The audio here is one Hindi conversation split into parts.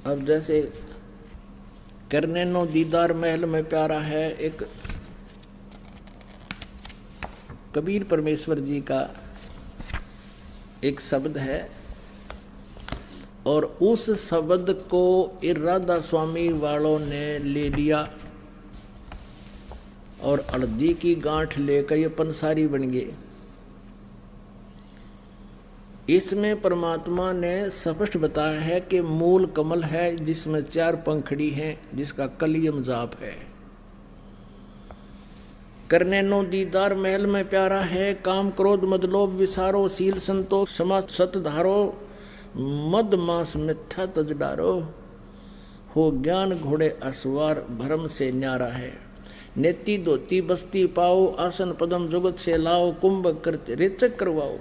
अब जैसे करने नो दीदार महल में प्यारा है, एक कबीर परमेश्वर जी का एक शब्द है, और उस शब्द को राधा स्वामी वालों ने ले लिया और हल्दी की गांठ लेकर ये पंसारी बन गए। इसमें परमात्मा ने स्पष्ट बताया है कि मूल कमल है जिसमें 4 पंखड़ी हैं, जिसका कलियम जाप है। करने नो दीदार महल में प्यारा है, काम क्रोध मद लोभ विसारो, शील संतोष क्षमा सत धारो, मद मांस मिथ्या तज डारो, हो ज्ञान घोड़े असवार भरम से न्यारा है। नेति धोती बस्ती पाओ, आसन पदम जुगत से लाओ, कुंभ करते रेचक करवाओ,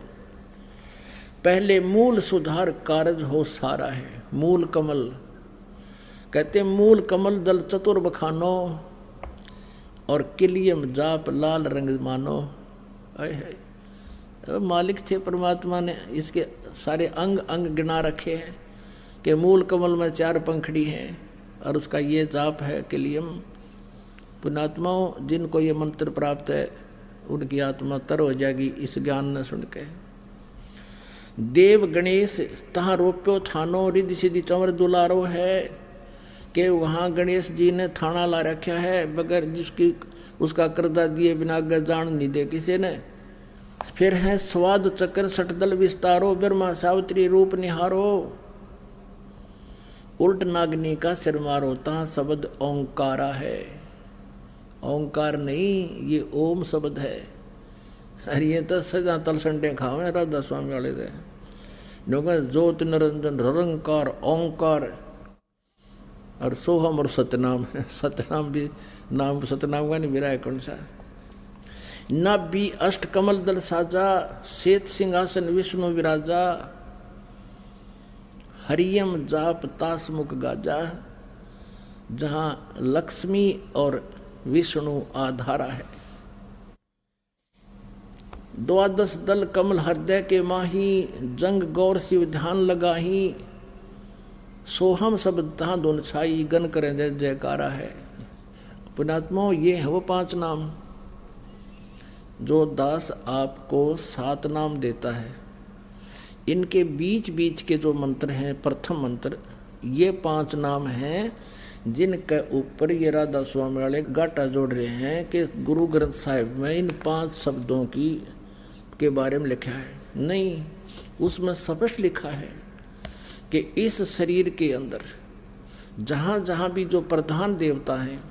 पहले मूल सुधार कारज हो सारा है। मूल कमल कहते मूल कमल दल चतुर बखानो, और किलियम जाप लाल रंग मानो। मालिक थे परमात्मा ने इसके सारे अंग अंग गिना रखे हैं कि मूल कमल में 4 पंखड़ी हैं और उसका ये जाप है किलियम। पुण्यात्माओं, जिनको ये मंत्र प्राप्त है उनकी आत्मा तर हो जाएगी इस ज्ञान न सुन के। देव गणेश तहाँ रोप्यो थानो, रिद्धि सिद्धि चंवर दुलारो है कि वहाँ गणेश जी ने थाना ला रखा है, बगैर जिसकी उसका कर्जा दिए बिना जान नहीं दे किसी ने। फिर है स्वाद चक्र सटदल विस्तारो, ब्रह्मा सावित्री रूप निहारो, उल्ट नागनी का सिर मारो, तहाँ शब्द ओंकारा है। ओंकार नहीं, ये ओम शब्द है। अरे ये तो सजा तलसंडे खावे राधा स्वामी वाले थे, ज्योत निरंजन निरंकार ओंकार और सोहम और सतनाम है। सतनाम भी नाम सतनाम का नहीं मेरा है कौन सा। नाभि अष्ट कमल दल साजा, श्वेत सिंहासन विष्णु विराजा, हरियम जाप तास मुख गाजा, जहाँ लक्ष्मी और विष्णु आधारा है। 12 दल कमल हृदय के माही, जंग गौर शिव ध्यान लगाही, सोहम शब्द तहाँ दोन छाई, गन करें जय जयकारा है। पुण्यात्माओं, ये है वो 5 नाम जो दास आपको 7 नाम देता है। इनके बीच बीच के जो मंत्र हैं, प्रथम मंत्र, ये 5 नाम हैं जिनके ऊपर ये राधा स्वामी वाले गाटा जोड़ रहे हैं कि गुरु ग्रंथ साहिब में इन 5 शब्दों के बारे में लिखा है। नहीं, उसमें स्पष्ट लिखा है कि इस शरीर के अंदर जहाँ जहाँ भी जो प्रधान देवता हैं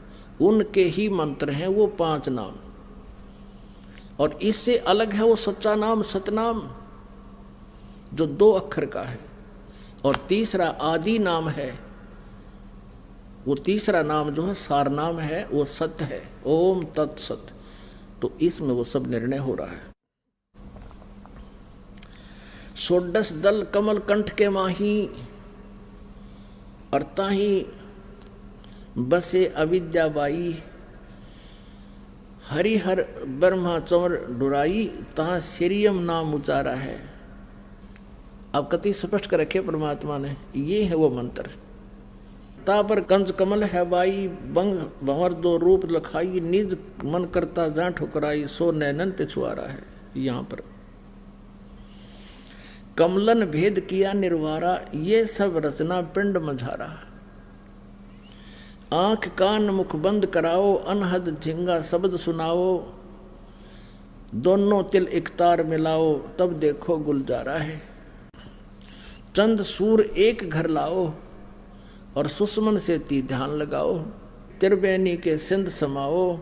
उनके ही मंत्र हैं वो 5 नाम, और इससे अलग है वो सच्चा नाम सतनाम जो 2 अक्षर का है, और तीसरा आदि नाम है। वो तीसरा नाम जो है सार नाम है, वो सत्य है, ओम तत्सत। तो इसमें वो सब निर्णय हो रहा है। 16 दल कमल कंठ के माही, और ताही बसे अविद्या बाई, हरिहर ब्रह्मा चंवर डुराई, तहाँ श्रीयम नाम उचारा है। अब कति स्पष्ट कर रखे परमात्मा ने, ये है वो मंत्र। ता पर कंज कमल है बाई, बंग भंवर 2 रूप लखाई, निज मन करता जा ठुकराई, सो नैनन पिछुआरा है। यहाँ पर कमलन भेद किया निर्वारा, ये सब रचना पिंड मझारा, आंख कान मुख बंद कराओ, अनहद झिंगा शब्द सुनाओ, दोनों तिल इकतार मिलाओ, तब देखो गुलजारा है। चंद सूर एक घर लाओ, और सुषमन से ती ध्यान लगाओ, त्रिवेणी के सिंध समाओ,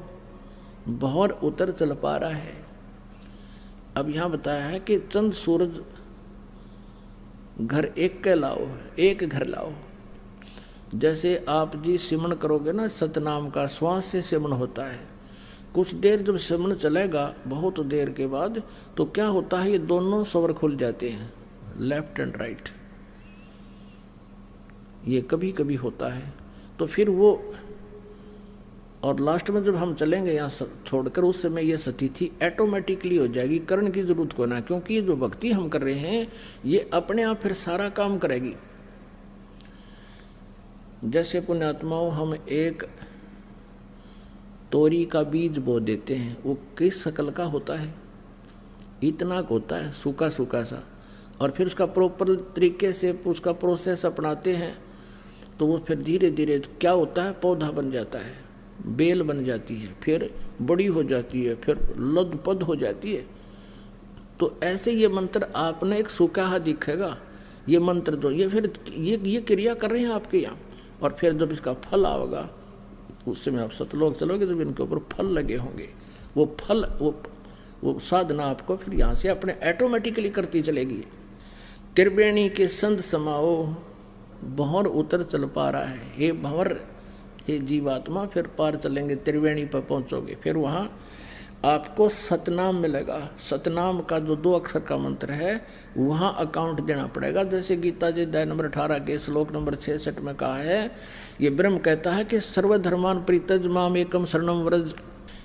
भौर उतर चल पा रहा है। अब यहाँ बताया है कि चंद सूरज घर एक के लाओ, एक घर लाओ। जैसे आप जी सिमन करोगे ना, सतनाम का श्वास से सिमन होता है। कुछ देर जब सिमन चलेगा, बहुत देर के बाद, तो क्या होता है, ये दोनों स्वर खुल जाते हैं, लेफ्ट एंड राइट। ये कभी कभी होता है। तो फिर वो, और लास्ट में जब हम चलेंगे यहाँ छोड़कर, उस समय ये स्थिति ऑटोमेटिकली हो जाएगी, करण की जरूरत को ना, क्योंकि ये जो भक्ति हम कर रहे हैं ये अपने आप फिर सारा काम करेगी। जैसे पुण्यात्माओं हम एक तोरी का बीज बो देते हैं, वो किस शकल का होता है, इतना होता है, सूखा सूखा सा, और फिर उसका प्रॉपर तरीके से उसका प्रोसेस अपनाते हैं तो वो फिर धीरे धीरे क्या होता है, पौधा बन जाता है, बेल बन जाती है, फिर बड़ी हो जाती है, फिर लदपद हो जाती है। तो ऐसे ये मंत्र आपने एक सूखा दिखेगा, ये मंत्र जो ये फिर ये क्रिया कर रहे हैं आपके यहाँ, और फिर जब इसका फल आएगा उस समय आप सतलोक चलोगे, जब इनके ऊपर फल लगे होंगे, वो फल वो साधना आपको फिर यहाँ से अपने ऑटोमेटिकली करती चलेगी। त्रिवेणी के संत समाओ, भंवर उतर चल पा रहा है, हे भंवर, हे जीवात्मा, फिर पार चलेंगे, त्रिवेणी पर पहुँचोगे, फिर वहाँ आपको सतनाम मिलेगा। सतनाम का जो 2 अक्षर का मंत्र है वहाँ अकाउंट देना पड़ेगा। जैसे गीता जी अध्याय नंबर 18 के श्लोक नंबर 66 में कहा है, ये ब्रह्म कहता है कि सर्वधर्मान परित्यज माम एकम शरणम व्रज,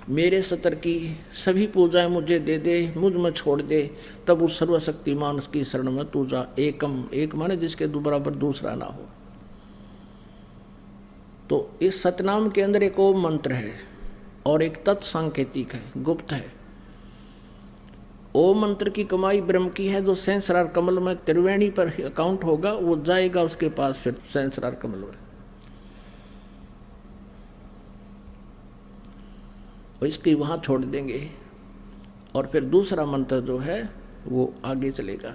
मेरे सतर की सभी पूजाएं मुझे दे दे, मुझ में छोड़ दे, तब उस सर्वशक्तिमान की शरण में तू जा। एकम, एक माने जिसके बराबर दूसरा ना हो। तो इस सतनाम के अंदर एक ओम मंत्र है और एक तत्सांकेतिक है, गुप्त है। ओम मंत्र की कमाई ब्रह्म की है, जो सहस्रार कमल में त्रिवेणी पर अकाउंट होगा वो जाएगा उसके पास फिर सहस्रार कमल में, और इसकी वहां छोड़ देंगे, और फिर दूसरा मंत्र जो है वो आगे चलेगा।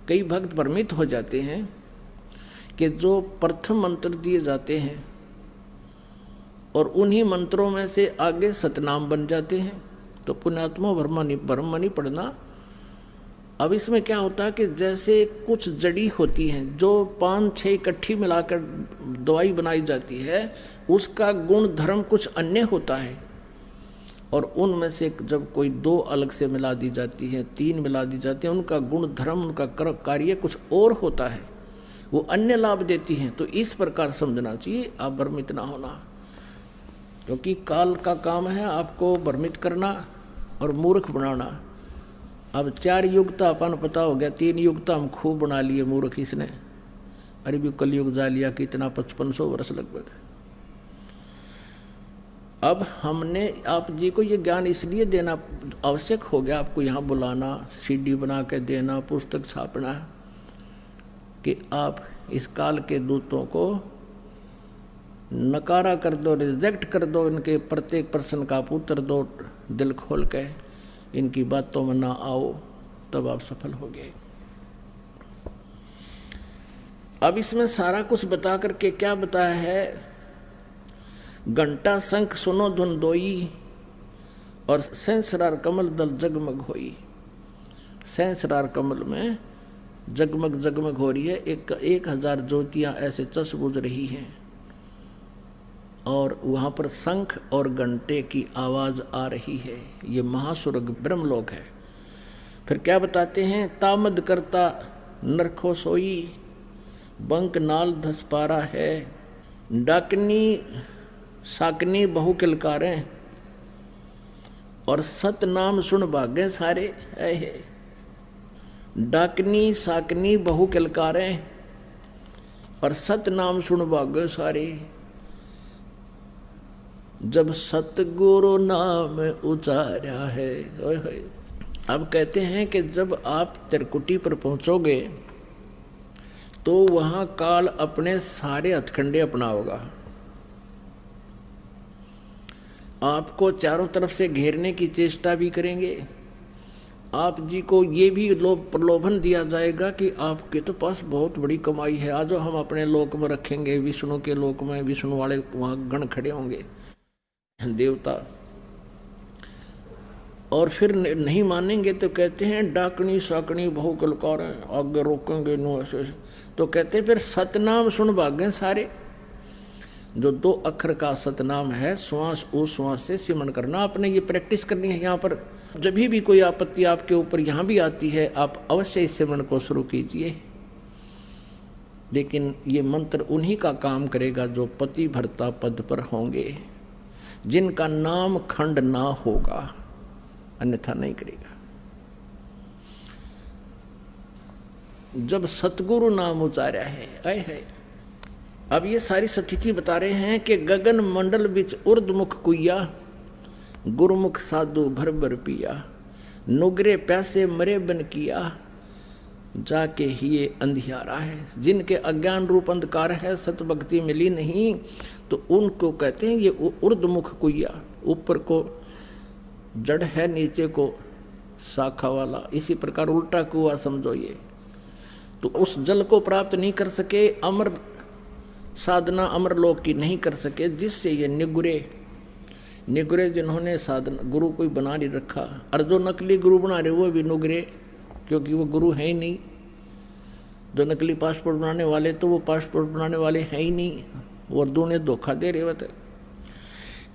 कई भक्त भ्रमित हो जाते हैं कि जो प्रथम मंत्र दिए जाते हैं और उन्हीं मंत्रों में से आगे सतनाम बन जाते हैं, तो पुण्यात्मा ब्रह्म नहीं पढ़ना। अब इसमें क्या होता है कि जैसे कुछ जड़ी होती हैं जो 5-6 इकट्ठी मिलाकर दवाई बनाई जाती है, उसका गुण धर्म कुछ अन्य होता है, और उनमें से जब कोई 2 अलग से मिला दी जाती है, 3 मिला दी जाती है, उनका गुण धर्म, उनका कार्य कुछ और होता है, वो अन्य लाभ देती हैं। तो इस प्रकार समझना चाहिए, आप भ्रमित ना होना, क्योंकि काल का काम है आपको भ्रमित करना और मूर्ख बनाना। अब 4 युग तो अपन पता हो गया, 3 युग तो हम खूब बना लिए मूर्ख इसने। अरे भी कलयुग जा लिया कितना 5500 वर्ष लगभग। अब हमने आप जी को ये ज्ञान इसलिए देना आवश्यक हो गया, आपको यहाँ बुलाना, CD बना के देना, पुस्तक छापना, कि आप इस काल के दूतों को नकारा कर दो, रिजेक्ट कर दो, इनके प्रत्येक प्रश्न का आप उत्तर दो दिल खोल के, इनकी बातों में ना आओ, तब आप सफल हो गए। अब इसमें सारा कुछ बता करके क्या बताया है, घंटा शंख सुनो धुन दोई, और सहस्रार कमल दल जगमग होई। सहस्रार कमल में जगमग जगमग हो रही है, 1000 ज्योतियां ऐसे चस बुझ रही हैं, और वहाँ पर शंख और घंटे की आवाज़ आ रही है। ये महास्वर्ग ब्रह्मलोक है। फिर क्या बताते हैं, तामद करता नरखो सोई, बंक नाल धस पारा है, डाकनी साकनी बहु किलकारें, और सत नाम सुन भागे सारे है। डाकनी साकनी बहु किलकारें और सत नाम सुन भागे सारे, जब सतगुरु नाम उचारा है। अब कहते हैं कि जब आप त्रिकुटी पर पहुंचोगे तो वहां काल अपने सारे हथकंडे अपनाओगा, आपको चारों तरफ से घेरने की चेष्टा भी करेंगे। आप जी को ये भी प्रलोभन दिया जाएगा कि आपके तो पास बहुत बड़ी कमाई है, आज हम अपने लोक में रखेंगे, विष्णु के लोक में विष्णु वाले वहाँ गण खड़े होंगे देवता, और फिर नहीं मानेंगे तो कहते हैं डाकनी साकनी बहु कलकार, आगे रोकेंगे नो ऐसे। तो कहते हैं फिर सतनाम सुन भागे सारे। जो 2 अक्षर का सतनाम है, श्वास उस श्वास से सिमरण करना, आपने ये प्रैक्टिस करनी है। यहाँ पर जब भी कोई आपत्ति आपके ऊपर यहाँ भी आती है, आप अवश्य इस सिमरण को शुरू कीजिए। लेकिन ये मंत्र उन्हीं का काम करेगा जो पति भर्ता पद पर होंगे, जिनका नाम खंड ना होगा, अन्यथा नहीं करेगा। जब सतगुरु नाम उचारा है, आए है अब ये सारी स्थिति बता रहे हैं कि गगन मंडल बिच उर्दमुख कुइया, गुरुमुख साधु भर भर पिया, नुगरे प्यासे मरे बन किया, जाके ही ये अंधियारा है। जिनके अज्ञान रूप अंधकार है, सत भक्ति मिली नहीं, तो उनको कहते हैं ये उर्दमुख कुइया। ऊपर को जड़ है, नीचे को शाखा वाला, इसी प्रकार उल्टा कुआ समझो ये। तो उस जल को प्राप्त नहीं कर सके, अमर साधना अमर लोक की नहीं कर सके, जिससे ये निगुरे जिन्होंने साधना गुरु कोई बना नहीं रखा, और जो नकली गुरु बना रहे वो भी नुगरे, क्योंकि वो गुरु है ही नहीं। जो नकली पासपोर्ट बनाने वाले तो वो पासपोर्ट बनाने वाले हैं ही नहीं, उर्दू ने धोखा दे रहे होते।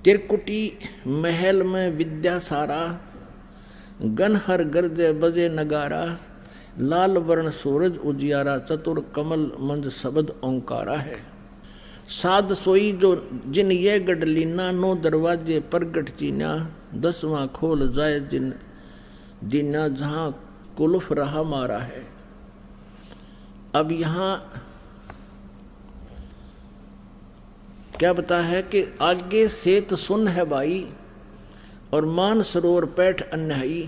तिरकुटी महल में विद्या सारा, गनहर गरजे बजे नगारा, लाल वर्ण सूरज उजियारा, चतुर कमल मंज शब्द ओंकारा है। साध सोई जो जिन ये गढ़लीना, 9 दरवाजे प्रगट चीना, 10वां खोल जाए जिन दीना, जहां कुलफ रहा मारा है। अब यहां क्या बता है कि आगे सेत सुन है भाई, और मान सरोवर पैठ अन्यायी,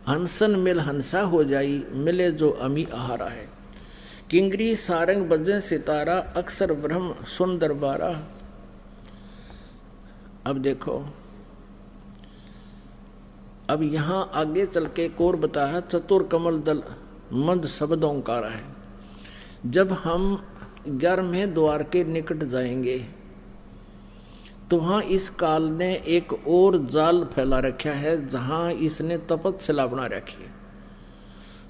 हंसन मिल हंसा हो जाई, मिले जो अमी आहारा है। किंगरी सारंग बजे सितारा, अक्सर ब्रह्म सुन दरबारा। अब देखो, अब यहां आगे चल के कोर बता है, चतुर कमल दल मंद शब्द ओंकारा है। जब हम 11वें द्वार के निकट जाएंगे तो वहां इस काल ने एक और जाल फैला रखा है, जहां इसने तपस्या बना रखी है।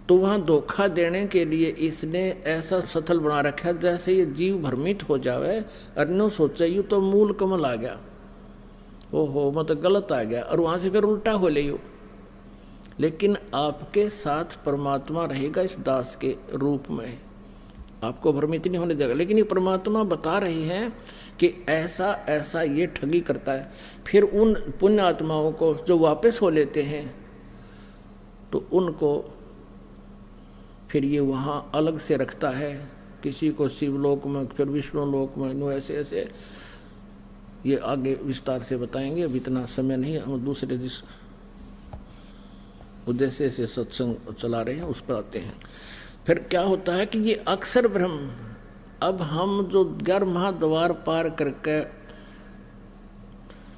तो वहां धोखा देने के लिए इसने ऐसा स्थल बना रखा है, जैसे ये जीव भ्रमित हो जावे, अन्य सोचे यू तो मूल कमल आ गया, ओहो मतलब गलत आ गया, और वहां से फिर उल्टा हो ले यू। लेकिन आपके साथ परमात्मा रहेगा इस दास के रूप में, आपको भ्रमित नहीं होने देगा। लेकिन ये परमात्मा बता रहे हैं कि ऐसा ऐसा ये ठगी करता है। फिर उन पुण्य आत्माओं को जो वापस हो लेते हैं, तो उनको फिर ये वहाँ अलग से रखता है, किसी को शिवलोक में, फिर विष्णु लोक में, ऐसे ऐसे ये आगे विस्तार से बताएंगे। अब इतना समय नहीं, हम दूसरे जिस उद्देश्य से सत्संग चला रहे हैं उस पर आते हैं। फिर क्या होता है कि ये अक्षर ब्रह्म, अब हम जो 11 महाद्वार पार करके,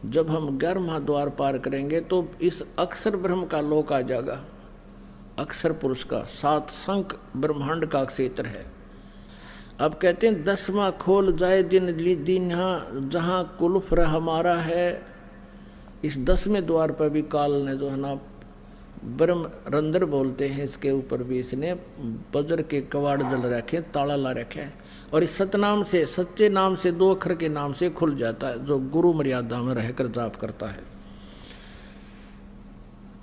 जब हम 11 महाद्वार पार करेंगे तो इस अक्षर ब्रह्म का लोक आ जाएगा। अक्षर पुरुष का 7 संख ब्रह्मांड का क्षेत्र है। अब कहते हैं 10वां खोल जाए जिन दीन्हा, जहाँ कुलफ्र हमारा है। इस 10वें द्वार पर भी काल ने जो है ना ब्रह्म रंध्र बोलते हैं, इसके ऊपर भी इसने वज्र के कवाड़ जल रखे, ताला ला रखे है। और इस सतनाम से, सच्चे नाम से, 2 अक्षर के नाम से खुल जाता है, जो गुरु मर्यादा में रहकर जाप करता है।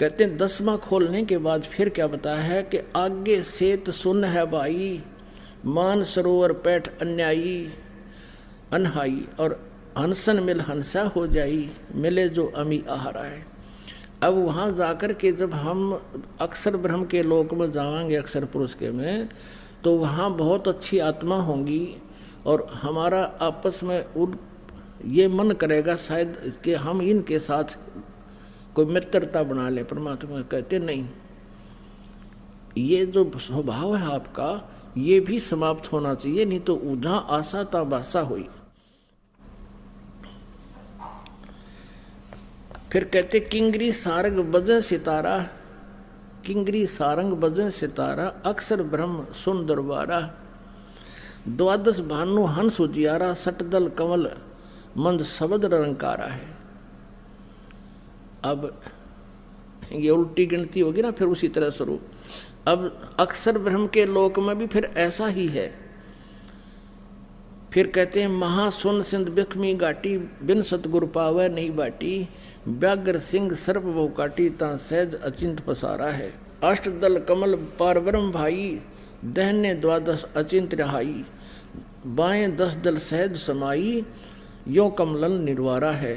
कहते हैं 10वां खोलने के बाद फिर क्या बताया है कि आगे सेत सुन है भाई, मान सरोवर पैठ अन्यायी अनहाई, और हंसन मिल हंसा हो जाई, मिले जो अमी आहारा है। अब वहाँ जाकर के जब हम अक्षर ब्रह्म के लोक में जाएंगे, अक्षर पुरुष के में, तो वहाँ बहुत अच्छी आत्मा होंगी, और हमारा आपस में ये मन करेगा शायद कि हम इनके साथ कोई मित्रता बना ले। परमात्मा कहते नहीं, ये जो स्वभाव है आपका ये भी समाप्त होना चाहिए, नहीं तो जहाँ आशा ता बासा हुई। फिर कहते किंगरी सारंग बजे सितारा, किंगरी सारंग बजे सितारा, अक्षर ब्रह्म सुन दरबारा, 12 भानु हंस उजियारा, सटदल कमल मंद शब्द रंकारा है। अब ये उल्टी गिनती होगी ना, फिर उसी तरह स्वरूप। अब अक्षर ब्रह्म के लोक में भी फिर ऐसा ही है। फिर कहते हैं महासुन सिंध बिखमी घाटी, बिन सतगुरु पावे नहीं बाटी, व्याघ्र सिंह सर्प वो काटी, ता सहज अचिंत पसारा है। अष्टदल कमल पार ब्रह्म भाई, दहने 12 अचिंत रहाई, बाएं 10 दल सहज समाई, यो कमलन निर्वारा है।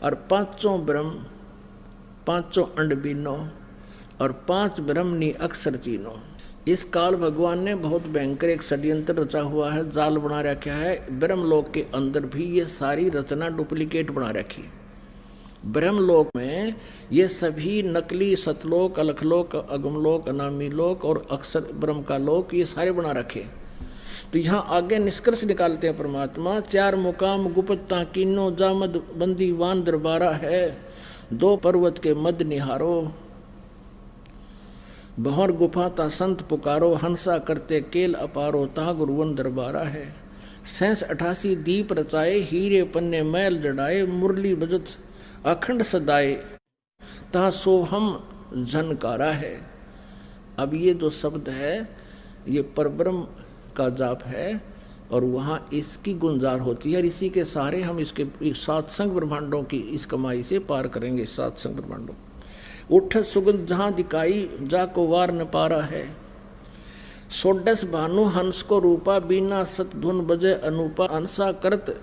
और 5 ब्रह्म 5 अंड बीनो, और 5 ब्रह्मनी अक्षर चीनो। इस काल भगवान ने बहुत भयंकर एक षड्यंत्र रचा हुआ है, जाल बना रखा है। ब्रह्मलोक के अंदर भी ये सारी रचना डुप्लीकेट बना रखी है। ब्रह्मलोक में ये सभी नकली सतलोक, अलखलोक, अगमलोक, अनामी लोक और अक्षर ब्रह्म का लोक, ये सारे बना रखे। तो यहाँ आगे निष्कर्ष निकालते हैं परमात्मा, 4 मुकाम गुप्ता कीनो जामद बंदी वान दरबारा है, 2 पर्वत के मद निहारो, बहुर गुफा ता संत पुकारो, हंसा करते केल अपारो, ता गुरुवन दरबारा है। 87 दीप रचाए, हीरे पन्ने मैल जड़ाए, मुरली बजत अखंड सदाए, ता सोहम झनकारा है। अब ये जो शब्द है ये परब्रह्म का जाप है और वहाँ इसकी गुंजार होती है, और इसी के सहारे हम इसके 7 संग ब्रह्मांडों की इस कमाई से पार करेंगे। 7 संग ब्रह्मांडों उठ सुगंध जहाँ दिखाई, जा को वार न पारा है, 16 भानु हंस को रूपा, बीना सत धुन बजे अनूपा, अंसा करत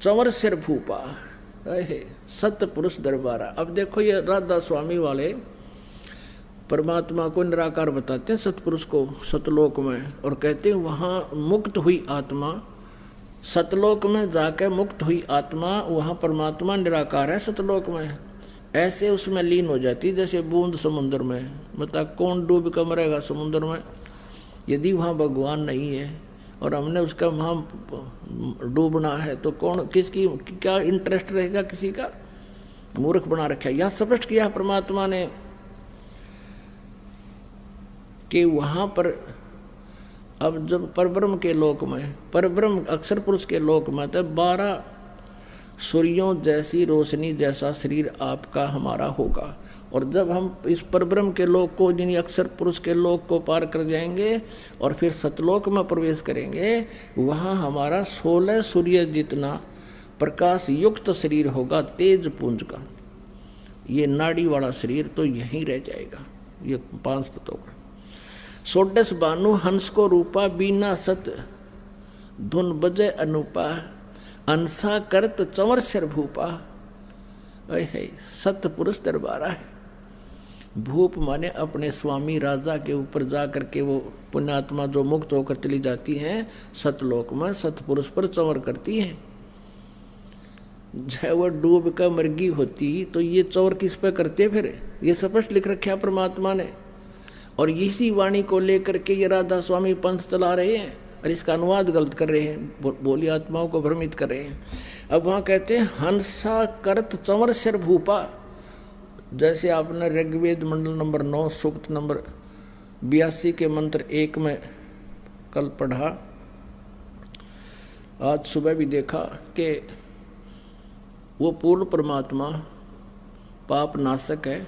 चंवर सिर भूपा, सत पुरुष दरबारा। अब देखो ये राधा स्वामी वाले परमात्मा को निराकार बताते हैं, सतपुरुष को सतलोक में, और कहते हैं वहाँ मुक्त हुई आत्मा, सतलोक में जाके मुक्त हुई आत्मा, वहाँ परमात्मा निराकार है सतलोक में, ऐसे उसमें लीन हो जाती जैसे बूंद समुद्र में। बता कौन डूब कर मरेगा समुद्र में यदि वहाँ भगवान नहीं है और हमने उसका वहाँ डूबना है, तो कौन किसकी क्या इंटरेस्ट रहेगा किसी का? मूर्ख बना रखा है। यह स्पष्ट किया परमात्मा ने कि वहाँ पर अब जब परब्रह्म के लोक में, परब्रह्म अक्षर पुरुष के लोक में, तो 12 सूर्यों जैसी रोशनी जैसा शरीर आपका हमारा होगा। और जब हम इस परब्रह्म के लोक को, यानी अक्षर पुरुष के लोक को पार कर जाएंगे और फिर सतलोक में प्रवेश करेंगे, वहाँ हमारा 16 सूर्य जितना प्रकाश युक्त शरीर होगा, तेज पुंज का। ये नाड़ी वाला शरीर तो यहीं रह जाएगा। ये 5 तत्वों का। 16 भानु हंस को रूपा, बीना सत धुन बजे अनूपा, अंसा करत चंवर सिर भूपा, सत पुरुष दरबारा है। भूप माने अपने स्वामी राजा के ऊपर जा करके वो पुण्यात्मा जो मुक्त होकर चली जाती हैं सतलोक में, सतपुरुष पर चंवर करती हैं। जब वह डूब कर मरगी होती तो ये चंवर किस पे करते? फिर ये स्पष्ट लिख रखा परमात्मा ने, और इसी वाणी को लेकर के ये राधा स्वामी पंथ चला रहे हैं और इसका अनुवाद गलत कर रहे हैं, बोली आत्माओं को भ्रमित कर रहे हैं। अब वहाँ कहते हैं हंसा करत चंवर सिर भूपा, जैसे आपने ऋग्वेद मंडल नंबर 9 सूक्त नंबर 82 के मंत्र 1 में कल पढ़ा, आज सुबह भी देखा कि वो पूर्ण परमात्मा पाप नाशक है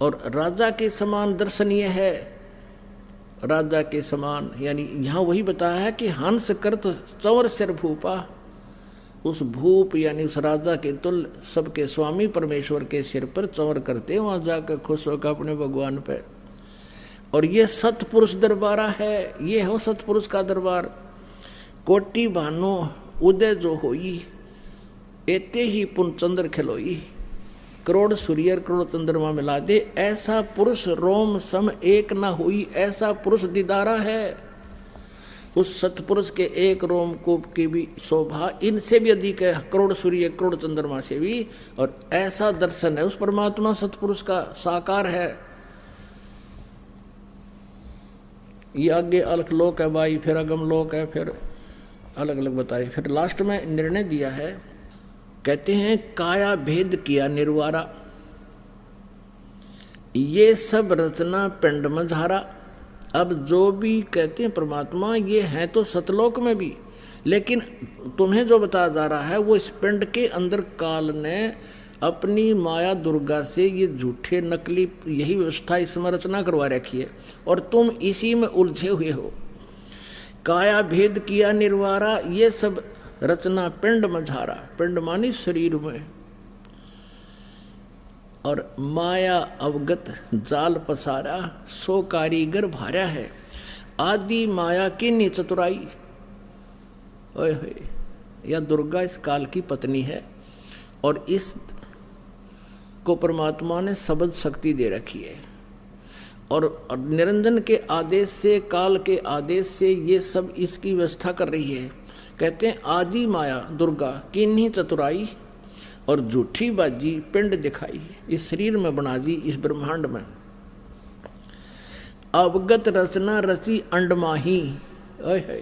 और राजा के समान दर्शनीय है। राजा के समान यानी यहाँ वही बताया है कि हंस करत चंवर सिर भूपा, उस भूप यानी उस राजा के तुल्य सबके स्वामी परमेश्वर के सिर पर चंवर करते, वहाँ जाकर खुश होकर अपने भगवान पे। और ये सतपुरुष दरबारा है, ये हो सतपुरुष का दरबार। कोटि भानु उदय जो होई, एते ही पुन चंद्र खिलोई, करोड़ सूर्य करोड़ चंद्रमा मिला दे, ऐसा पुरुष रोम सम एक न हुई, ऐसा पुरुष दीदारा है। उस सतपुरुष के एक रोम कूप की भी शोभा इनसे भी अधिक है, करोड़ सूर्य करोड़ चंद्रमा से भी। और ऐसा दर्शन है उस परमात्मा सतपुरुष का, साकार है। ये आगे अलख लोक है भाई, फिर अगम लोक है, फिर अलग अलग बताए। फिर लास्ट में निर्णय दिया है, कहते हैं काया भेद किया निर्वारा, ये सब रचना पिंड मझारा। अब जो भी कहते हैं परमात्मा ये है तो सतलोक में भी, लेकिन तुम्हें जो बताया जा रहा है वो इस पिंड के अंदर काल ने अपनी माया दुर्गा से ये झूठे नकली यही व्यवस्था इसमें रचना करवा रखी है और तुम इसी में उलझे हुए हो। काया भेद किया निर्वारा, ये सब रचना पिंड मझारा, पिंड मानी शरीर में, और माया अवगत जाल पसारा, सो कारीगर भार्या है, आदि माया की नी चतुराई। ओए होए, यह दुर्गा इस काल की पत्नी है और इस को परमात्मा ने शब्द शक्ति दे रखी है। और निरंजन के आदेश से, काल के आदेश से ये सब इसकी व्यवस्था कर रही है। कहते हैं आदि माया दुर्गा किन्हीं चतुराई और झूठी बाजी पिंड दिखाई, इस शरीर में बना दी, इस ब्रह्मांड में। अवगत रचना रची अंडमाही, है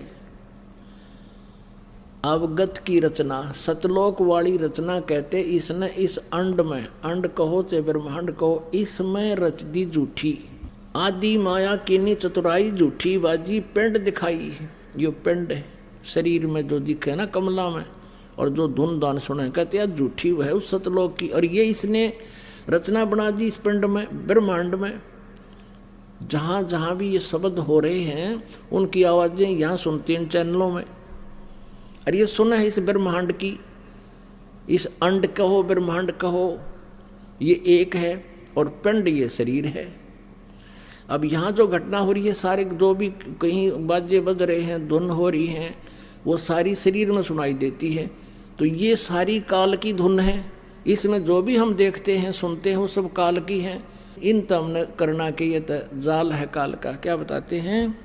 अवगत की रचना, सतलोक वाली रचना कहते इसने इस अंड में, अंड कहो चाहे ब्रह्मांड कहो, इसमें रच दी झूठी। आदि माया किन्हीं चतुराई झूठी बाजी पिंड दिखाई, यो पिंड है शरीर में जो दिखे ना कमला में, और जो धुन दान सुने, कहते हैं झूठी वह उस सतलोक की। और ये इसने रचना बना दी इस पिंड में, ब्रह्मांड में। जहाँ जहाँ भी ये शब्द हो रहे हैं उनकी आवाज़ें यहाँ सुनती हैं चैनलों में। और ये सुना है इस ब्रह्मांड की, इस अंड कहो ब्रह्मांड कहो, ये एक है और पिंड ये शरीर है। अब यहाँ जो घटना हो रही है, सारे जो भी कहीं बाजे बज रहे हैं, धुन हो रही हैं, वो सारी शरीर में सुनाई देती है। तो ये सारी काल की धुन है। इसमें जो भी हम देखते हैं सुनते हैं वो सब काल की हैं। इन तमने करना के ये जाल है काल का। क्या बताते हैं?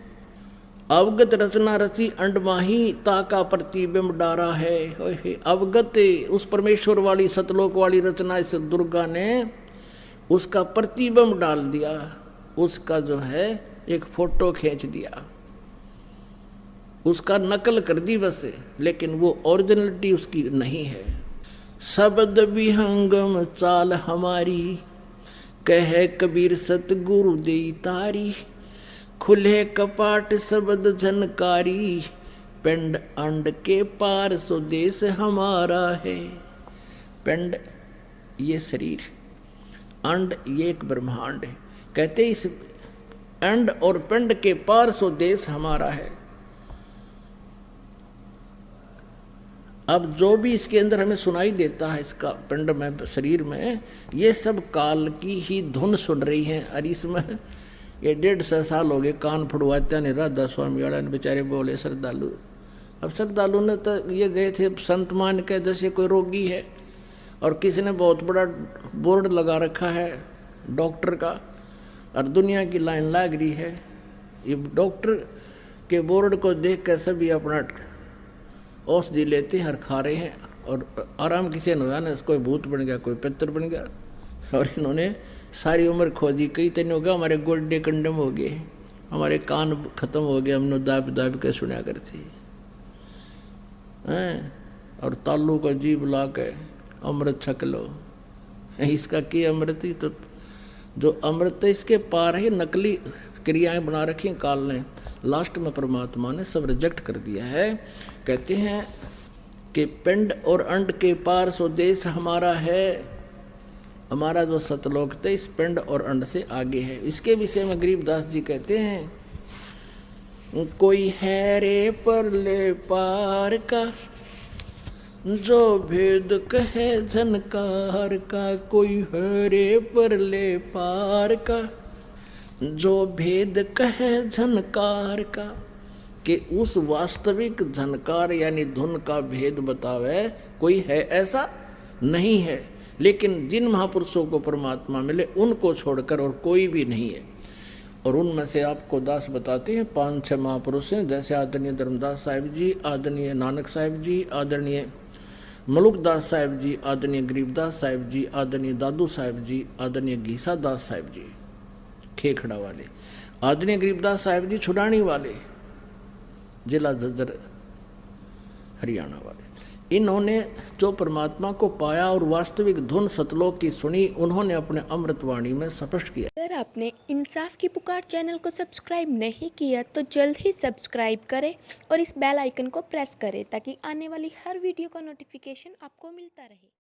अवगत रचना रची अंडमाही ताका प्रतिबिंब डारा है। अवगत उस परमेश्वर वाली सतलोक वाली रचना इस दुर्गा ने उसका प्रतिबिंब डाल दिया, उसका जो है एक फोटो खींच दिया, उसका नकल कर दी बस, लेकिन वो ओरिजिनलिटी उसकी नहीं है। शब्द विहंगम चाल हमारी, कहे कबीर सतगुरु दे तारी, खुले कपाट शब्द झनकारी, पिंड अंड के पार स्वदेश हमारा है। पिंड ये शरीर, अंड ये एक ब्रह्मांड है। कहते इस अंड और पिंड के पार स्वदेश हमारा है। अब जो भी इसके अंदर हमें सुनाई देता है इसका पिंड में, शरीर में, ये सब काल की ही धुन सुन रही है। और इसमें ये 150 साल हो गए कान फुड़वाते ने राधा स्वामी वाला ने बेचारे बोले श्रद्धालु। अब श्रद्धालु ने तो ये गए थे संत मान के, जैसे कोई रोगी है और किसी ने बहुत बड़ा बोर्ड लगा रखा है डॉक्टर का, और दुनिया की लाइन लग रही है। ये डॉक्टर के बोर्ड को देख कर सभी अपना औषधि लेते हैं और खा रहे हैं, और आराम किसी ने ना, कोई भूत बन गया, कोई पितर बन गया। और इन्होंने सारी उम्र खोजी, कई दिन हो गया, हमारे गोड्डे कंडम हो गए, हमारे कान खत्म हो गए, हमने दाब दाब के सुना करते हैं। और तालू का जीभ ला के अमृत छक लो, इसका की अमृत ही तो जो अमृत इसके पार है, नकली क्रियाएं बना रखी हैं काल ने। लास्ट में परमात्मा ने सब रिजेक्ट कर दिया है। कहते हैं कि पिंड और अंड के पार स्वदेश हमारा है। हमारा जो सतलोक थे इस पिंड और अंड से आगे है। इसके विषय में गरीबदास जी कहते हैं, कोई है रे परले पार का, जो भेद कहे झनकार का। कोई है रे परले पार का, जो भेद कहे झनकार का, कि उस वास्तविक झनकार यानी धुन का भेद बतावे कोई है ऐसा नहीं है। लेकिन जिन महापुरुषों को परमात्मा मिले उनको छोड़कर और कोई भी नहीं है। और उनमें से आपको दास बताते हैं 5-6 महापुरुष हैं, जैसे आदरणीय धर्मदास साहिब जी, आदरणीय नानक साहिब जी, आदरणीय मलुकदास साहिब जी, आदरणीय गरीबदास साहिब जी, आदरणीय दादू साहिब जी, आदरणीय घीसा दास साहिब जी खेखड़ा वाले, आदरणीय गरीबदास साहिब जी छुडानी वाले, जिला झज्जर हरियाणा वाले। इन्होंने जो परमात्मा को पाया और वास्तविक धुन सतलोक की सुनी, उन्होंने अपने अमृतवाणी में स्पष्ट किया। अगर आपने इंसाफ की पुकार चैनल को सब्सक्राइब नहीं किया तो जल्द ही सब्सक्राइब करें और इस बेल आइकन को प्रेस करें ताकि आने वाली हर वीडियो का नोटिफिकेशन आपको मिलता रहे।